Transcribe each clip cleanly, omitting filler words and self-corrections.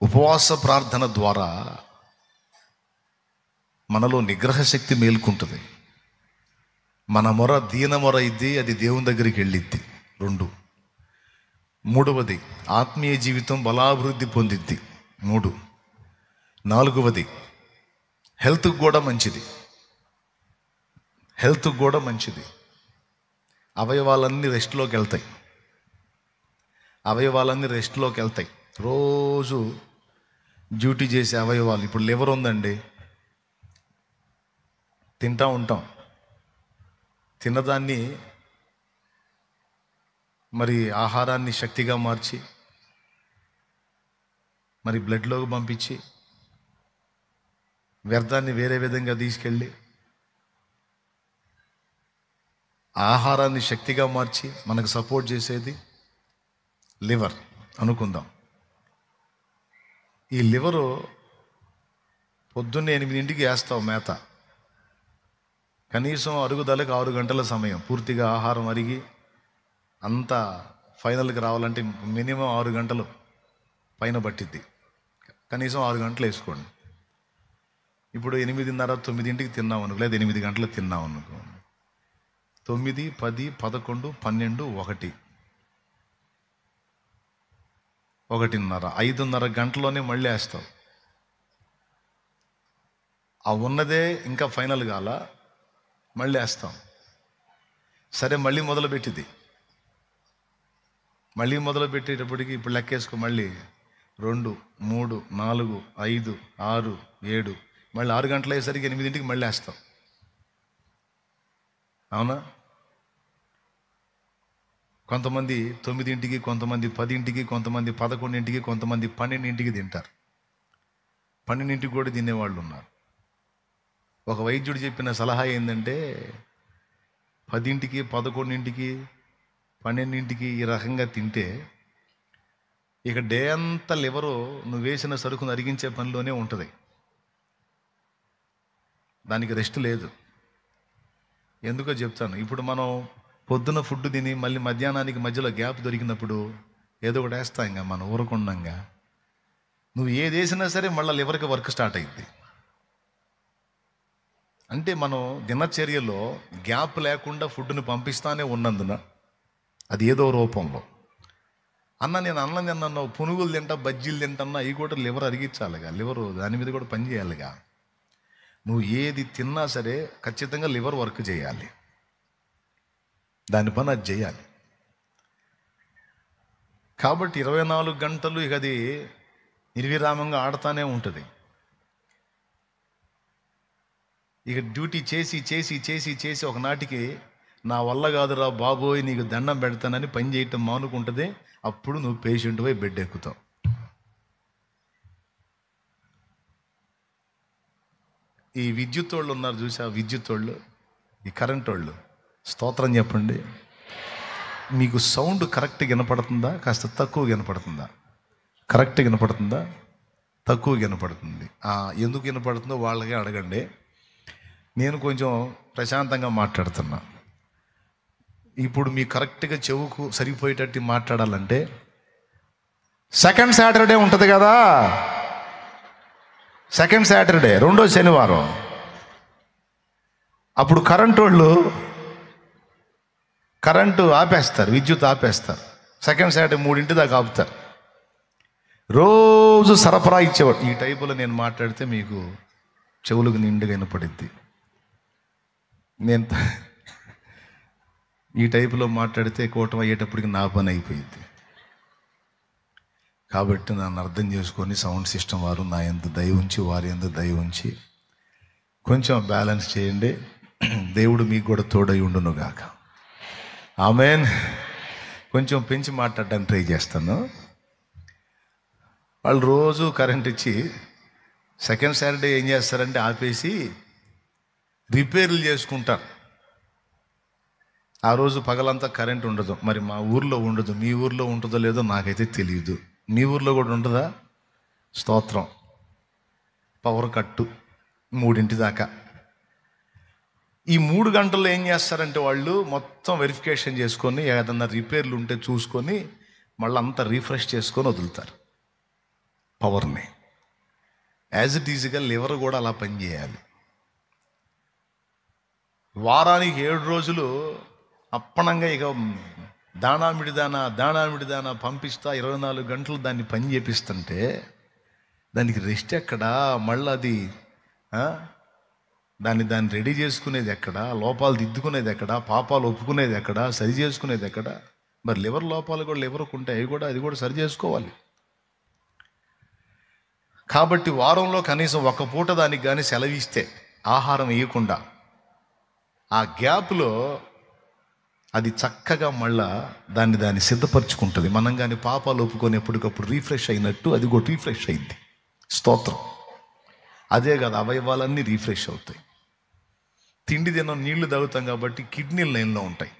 ఉపవాస ప్రార్థన ద్వారా మనలో నిగ్రహ శక్తి మేల్కుంటుంది. మన మొర దీన మొర ఇద్ది, అది దేవుని దగ్గరికి వెళ్ళిద్ది. 2. మూడవది, ఆత్మీయ జీవితం బలాభివృద్ధి పొందిద్ది. 3. 4వది, హెల్త్కి కూడా మంచిది. అవయవాలన్నీ రెస్ట్లోకి వెళ్తాయి. రోజు డ్యూటీ చేసే అవయవాలు. ఇప్పుడు లివర్ ఉందండి, తింటూ ఉంటాం. తిన్నదాన్ని మరి ఆహారాన్ని శక్తిగా మార్చి మరి బ్లడ్లోకి పంపించి వ్యర్థాన్ని వేరే విధంగా తీసుకెళ్ళి ఆహారాన్ని శక్తిగా మార్చి మనకు సపోర్ట్ చేసేది లివర్ అనుకుందాం. ఈ లివరు పొద్దున్నే 8 వేస్తావు మేత. కనీసం అరుగుదలకు 6 గంటల సమయం. పూర్తిగా ఆహారం అరిగి అంతా ఫైనల్కి రావాలంటే మినిమం 6 గంటలు పైన పట్టిద్ది. కనీసం 6 గంటలు వేసుకోండి. ఇప్పుడు 8:30, 9 తిన్నాం అనుకో, లేదా 8 గంటలు తిన్నాం అనుకో, 9, 10, 11, 12, 1, 1:30, 5:30 గంటలోనే మళ్ళీ వేస్తావు. ఆ ఉన్నదే ఇంకా ఫైనల్ కాల, మళ్ళీ వేస్తాం. సరే, మళ్ళీ మొదలుపెట్టేటప్పటికి ఇప్పుడు లెక్కేసుకో, మళ్ళీ 2, 3, 4, 5, 6, 7, మళ్ళీ 6 గంటలు అయ్యేసరికి 8 మళ్ళీ వేస్తాం. అవునా? కొంతమంది 9, కొంతమంది 10, కొంతమంది 11, కొంతమంది 12 తింటారు. 12 కూడా తినేవాళ్ళు ఉన్నారు. ఒక వైద్యుడు చెప్పిన సలహా ఏంటంటే 10, 11, 12 ఈ రకంగా తింటే ఇక డే అంతా లివరు నువ్వు వేసిన సరుకును అరిగించే పనిలోనే ఉంటుంది. దానికి రెస్ట్ లేదు. ఎందుకో చెప్తాను. ఇప్పుడు మనం పొద్దున ఫుడ్ తిని మళ్ళీ మధ్యాహ్నానికి మధ్యలో గ్యాప్ దొరికినప్పుడు ఏదో ఒకటి వేస్తాం. ఇంకా మనం ఊరకుండంగా నువ్వు ఏది వేసినా సరే మళ్ళీ లివర్కి వర్క్ స్టార్ట్ అయ్యింది. అంటే మనం దినచర్యలో గ్యాప్ లేకుండా ఫుడ్ని పంపిస్తానే ఉన్నందున అది ఏదో రూపంలో నేను అన్నం తిన్నాను, పునుగులు తింటా, బజ్జీలు తింటన్నా, అవి కూడా లివర్ అరిగించాలిగా. లివర్ దాని మీద కూడా పని చేయాలిగా. నువ్వు ఏది తిన్నా సరే ఖచ్చితంగా లివర్ వర్క్ చేయాలి. దాని పని అది చేయాలి. కాబట్టి 24 గంటలు ఇక అది నిర్విరామంగా ఆడుతూనే ఉంటుంది. ఇక డ్యూటీ చేసి ఒకనాటికి నా వల్ల కాదురా బాబోయ్, నీకు దండం పెడతానని పని చేయటం మానుకుంటుంది. అప్పుడు నువ్వు పేషెంట్ పోయి బెడ్ ఎక్కుతావు. ఈ విద్యుత్ వాళ్ళు ఉన్నారు చూసా, విద్యుత్ వాళ్ళు, ఈ కరెంట్ వాళ్ళు, స్తోత్రం చెప్పండి. మీకు సౌండ్ కరెక్ట్గా వినపడుతుందా, కాస్త తక్కువ వినపడుతుందా? కరెక్ట్గా వినపడుతుందా, తక్కువ వినపడుతుంది? ఎందుకు వినపడుతుందో వాళ్ళకే అడగండి. నేను కొంచెం ప్రశాంతంగా మాట్లాడుతున్నా. ఇప్పుడు మీ కరెక్ట్గా చెవుకు సరిపోయేటట్టు మాట్లాడాలంటే సెకండ్ సాటర్డే ఉంటుంది కదా, సెకండ్ సాటర్డే, 2వ శనివారం, అప్పుడు కరెంటు ఆపేస్తారు, విద్యుత్ ఆపేస్తారు. సెకండ్ సాటర్డే 3 దాకా ఆపుతారు. రోజు సరఫరా ఇచ్చేవాడు. ఈ టైపులో నేను మాట్లాడితే మీకు చెవులకు నిండుగా వినపడిద్ది. నేను ఈ టైపులో మాట్లాడితే కూటమి అయ్యేటప్పటికి నా పని అయిపోయింది. కాబట్టి నన్ను అర్థం చేసుకొని సౌండ్ సిస్టమ్ వారు నా యందు దయ ఉంచి, వారి యందు దయ ఉంచి కొంచెం బ్యాలెన్స్ చేయండి. దేవుడు మీకు కూడా తోడై ఉండునుగాక. ఆమేన్. కొంచెం పెంచి మాట్లాడడానికి ట్రై చేస్తాను. వాళ్ళు రోజు కరెంట్ ఇచ్చి సెకండ్ సాటర్డే ఏం చేస్తారంటే ఆపేసి రిపేర్లు చేసుకుంటారు. ఆ రోజు పగలంతా కరెంట్ ఉండదు. మరి మా ఊర్లో ఉండదు, మీ ఊర్లో ఉంటుందో లేదో నాకైతే తెలియదు. మీ ఊర్లో కూడా ఉంటుందా? స్తోత్రం. పవర్ కట్టు 3 దాకా. ఈ 3 గంటల్లో ఏం చేస్తారంటే వాళ్ళు మొత్తం వెరిఫికేషన్ చేసుకొని ఏదన్నా రిపేర్లు ఉంటే చూసుకొని మళ్ళీ అంతా రీఫ్రెష్ చేసుకొని వదులుతారు. పవర్ని. యాజ్ ఇట్ ఈజ్గా లివర్ కూడా అలా పనిచేయాలి. వారానికి 7 రోజులు అప్పనంగా ఇక దాణామిడిదానా పంపిస్తా 24 గంటలు దాన్ని పని చేపిస్తుంటే దానికి రెస్ట్ ఎక్కడా? మళ్ళీ అది దాన్ని రెడీ చేసుకునేది ఎక్కడా? లోపాలు దిద్దుకునేది ఎక్కడా? పాపాలు ఒప్పుకునేది ఎక్కడా? సరి చేసుకునేది ఎక్కడా? మరి లివర్ లోపాలు కూడా లివర్కు ఉంటాయి, అది కూడా సరి చేసుకోవాలి. కాబట్టి వారంలో కనీసం ఒక పూట దానికి కానీ సెలవిస్తే, ఆహారం వేయకుండా, ఆ గ్యాప్లో అది చక్కగా మళ్ళా దాన్ని సిద్ధపరచుకుంటుంది. మనం కానీ పాపాలు ఒప్పుకొని ఎప్పటికప్పుడు రీఫ్రెష్ అయినట్టు అది కూడా రీఫ్రెష్ అయింది. స్తోత్రం. అదే కదా, అవయవాలన్నీ రీఫ్రెష్ అవుతాయి. తిండి తిన్నాం, నీళ్లు తాగుతాం కాబట్టి కిడ్నీలు లైన్లో ఉంటాయి.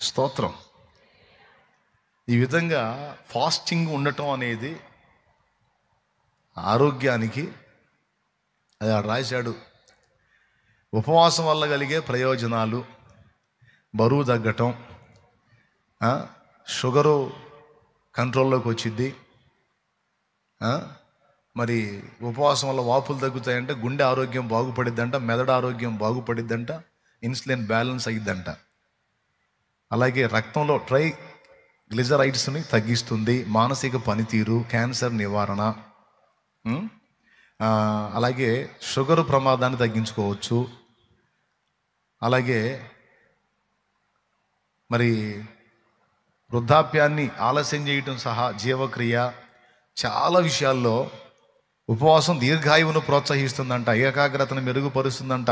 స్తోత్రం. ఈ విధంగా ఫాస్టింగ్ ఉండటం అనేది ఆరోగ్యానికి, అది రాశాడు. ఉపవాసం వల్ల కలిగే ప్రయోజనాలు: బరువు తగ్గటం, షుగరు కంట్రోల్లోకి వచ్చిద్ది. మరి ఉపవాసం వల్ల వాపులు తగ్గుతాయంట, గుండె ఆరోగ్యం బాగుపడిద్దంట, మెదడు ఆరోగ్యం బాగుపడిద్దంట, ఇన్సులిన్ బ్యాలెన్స్ అయ్యిద్దంట. అలాగే రక్తంలో ట్రైగ్లిజరైడ్స్ని తగ్గిస్తుంది, మానసిక పనితీరు, క్యాన్సర్ నివారణ, అలాగే షుగర్ ప్రమాదాన్ని తగ్గించుకోవచ్చు. అలాగే మరి వృద్ధాప్యాన్ని ఆలస్యం చేయటం సహా జీవక్రియ, చాలా విషయాల్లో ఉపవాసం దీర్ఘాయువును ప్రోత్సహిస్తుందంట, ఏకాగ్రతను మెరుగుపరుస్తుందంట,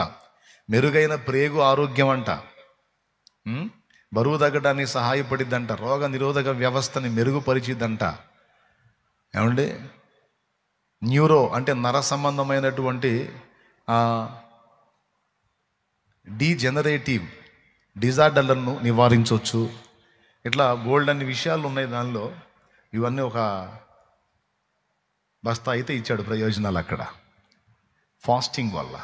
మెరుగైన ప్రేగు ఆరోగ్యం అంట, బరువు తగ్గడానికి సహాయపడిద్దంట, రోగ నిరోధక వ్యవస్థని మెరుగుపరిచిద్దంట. ఏమండి, న్యూరో అంటే నర సంబంధమైనటువంటి డీజెనరేటివ్ డిజార్డర్లను నివారించవచ్చు. ఇట్లా బోల్డ్ అన్ని విషయాలు ఉన్నాయి దానిలో. ఇవన్నీ ఒక బస్తా అయితే ఇచ్చాడు ప్రయోజనాలు అక్కడ. ఫాస్టింగ్ వల్ల,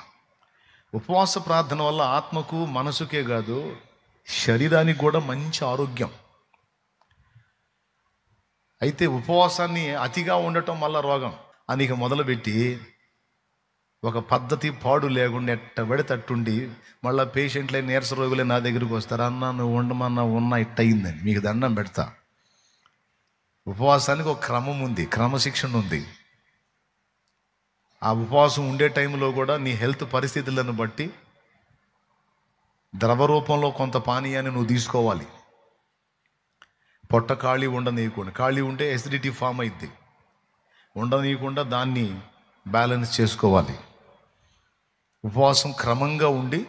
ఉపవాస ప్రార్థన వల్ల ఆత్మకు మనసుకే కాదు శరీరానికి కూడా మంచి ఆరోగ్యం. అయితే ఉపవాసాన్ని అతిగా ఉండటం వల్ల రోగం అని ఇక మొదలుపెట్టి ఒక పద్ధతి పాడు లేకుండా ఎట్ట పెడితట్టుండి మళ్ళీ పేషెంట్లే, నీరస రోగులే నా దగ్గరికి వస్తారు. అన్నా నువ్వు ఉండమన్నా ఉన్నా ఇట్ట అయిందని మీకు దండం పెడతా. ఉపవాసానికి ఒక క్రమం ఉంది, క్రమశిక్షణ ఉంది. ఆ ఉపవాసం ఉండే టైంలో కూడా నీ హెల్త్ పరిస్థితులను బట్టి ద్రవ రూపంలో కొంత పానీయాన్ని నువ్వు తీసుకోవాలి. పొట్ట ఖాళీ ఉండనీయకుండా, ఖాళీ ఉంటే ఎసిడిటీ ఫామ్ అయింది, ఉండనీయకుండా దాన్ని బ్యాలెన్స్ చేసుకోవాలి. ఉపవాసం క్రమంగా ఉండి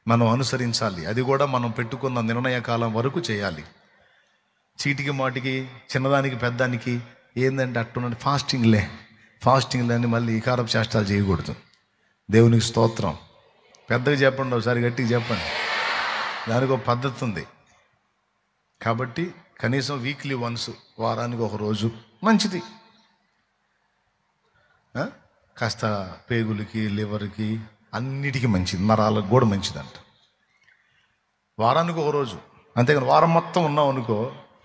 మనం అనుసరించాలి. అది కూడా మనం పెట్టుకున్న నిర్ణయ కాలం వరకు చేయాలి. చీటికి మాటికి, చిన్నదానికి పెద్దానికి ఏందంటే అట్టున్నది ఫాస్టింగ్లే అని మళ్ళీ ఇకారపు చేష్టాలు చేయకూడదు. దేవునికి స్తోత్రం. పెద్దగా చెప్పండి, ఒకసారి గట్టిగా చెప్పండి. దానికి ఒక పద్ధతి ఉంది. కాబట్టి కనీసం వీక్లీ వన్స్, వారానికి ఒక రోజు మంచిది. కాస్త పేగులకి, లివర్కి, అన్నిటికీ మంచిది, నరాలకు కూడా మంచిదంట. వారానికి ఒక రోజు, అంతేగాని వారం మొత్తం ఉన్నావు అనుకో,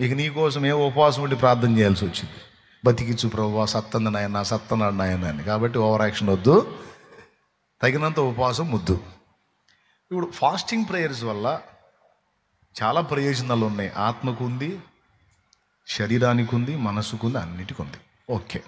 ఇక నీ కోసం ఏ ఉపవాసం ఉండి ప్రార్థన చేయాల్సి వచ్చింది. బతికిచ్చు ప్రభువా, సత్తంది నాయన, సత్తనాడు నాయన అని. కాబట్టి ఓవర్ యాక్షన్ వద్దు, తగినంత ఉపవాసం ముద్దు. ఇప్పుడు ఫాస్టింగ్ ప్రేయర్స్ వల్ల చాలా ప్రయోజనాలు ఉన్నాయి. ఆత్మకు ఉంది, శరీరానికి ఉంది, మనసుకు ఉంది, అన్నిటికీ ఉంది. ఓకే.